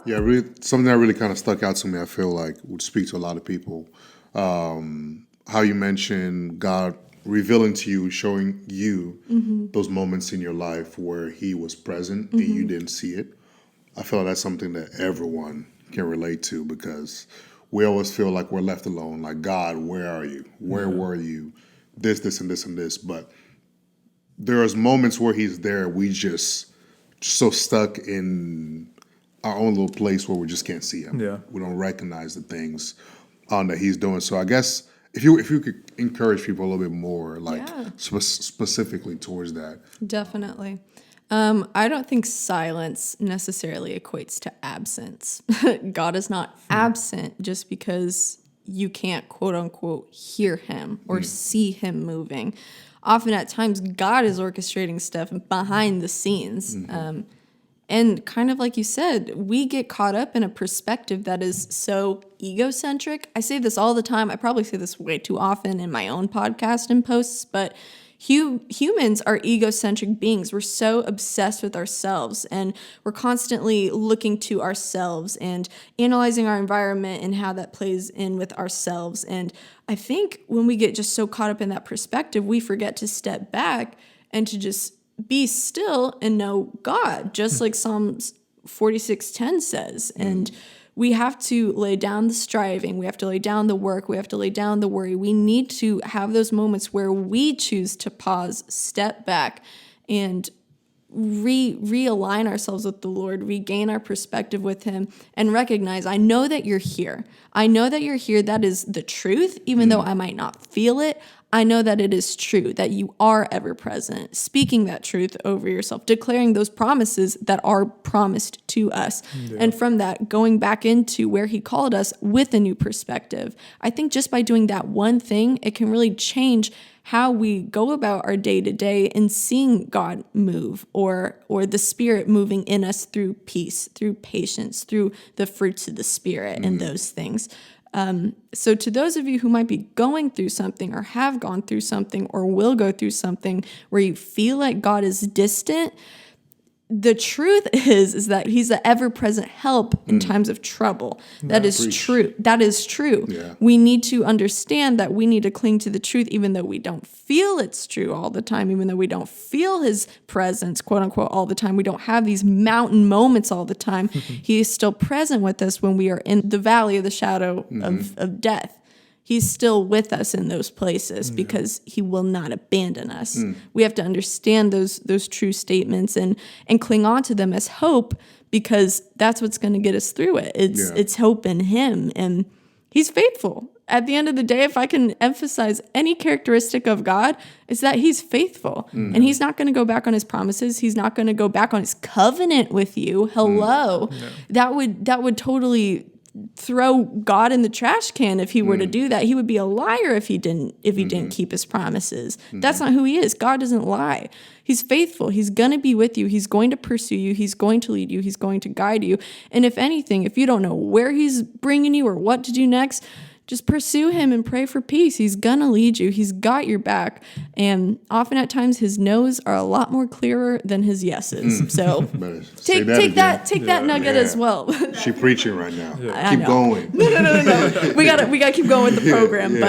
Yeah, really, something that really kind of stuck out to me, I feel like would speak to a lot of people. How you mentioned God revealing to you, showing you those moments in your life where He was present and you didn't see it. I feel like that's something that everyone can relate to because we always feel like we're left alone. Like, God, where are you? Where were you? This, and this, and this. But there's moments where He's there. We just so stuck in our own little place where we just can't see Him. Yeah. We don't recognize the things that He's doing. So I guess if you could encourage people a little bit more, like specifically towards that. Definitely. I don't think silence necessarily equates to absence. God is not absent just because you can't, quote unquote, hear Him or see Him moving. Often at times, God is orchestrating stuff behind the scenes. And kind of like you said, we get caught up in a perspective that is so egocentric. I say this all the time. I probably say this way too often in my own podcast and posts, but humans are egocentric beings. We're so obsessed with ourselves, and we're constantly looking to ourselves and analyzing our environment and how that plays in with ourselves. And I think when we get just so caught up in that perspective, we forget to step back and to just be still and know God, just like Psalms 46:10 says. And we have to lay down the striving. We have to lay down the work. We have to lay down the worry. We need to have those moments where we choose to pause, step back, and realign ourselves with the Lord, regain our perspective with Him, and recognize, I know that you're here. I know that you're here. That is the truth, even though I might not feel it. I know that it is true, that you are ever present, speaking that truth over yourself, declaring those promises that are promised to us. Yeah. And from that, going back into where He called us with a new perspective. I think just by doing that one thing, it can really change how we go about our day to day and seeing God move or the Spirit moving in us through peace, through patience, through the fruits of the Spirit and those things. So to those of you who might be going through something or have gone through something or will go through something where you feel like God is distant, the truth is that He's an ever-present help in times of trouble. That is true. That is true. Yeah. We need to understand that we need to cling to the truth even though we don't feel it's true all the time, even though we don't feel His presence, quote unquote, all the time. We don't have these mountain moments all the time. He is still present with us when we are in the valley of the shadow of death. He's still with us in those places because He will not abandon us. We have to understand those true statements and cling on to them as hope because that's what's going to get us through it. It's hope in Him, and He's faithful. At the end of the day, if I can emphasize any characteristic of God, it's that He's faithful. And He's not going to go back on His promises. He's not going to go back on His covenant with you. Hello. That would totally throw God in the trash can if He were to do that. He would be a liar if he didn't keep His promises. That's not who He is. God doesn't lie. He's faithful. He's going to be with you. He's going to pursue you. He's going to lead you. He's going to guide you. And if anything, if you don't know where He's bringing you or what to do next, just pursue Him and pray for peace. He's going to lead you. He's got your back. And often at times His no's are a lot more clearer than His yeses. So take that nugget as well. She's preaching right now. Keep going. No. We gotta keep going with the program.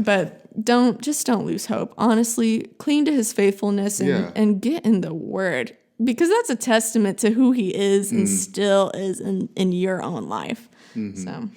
But don't lose hope. Honestly, cling to His faithfulness and get in the Word. Because that's a testament to who He is and still is in your own life. So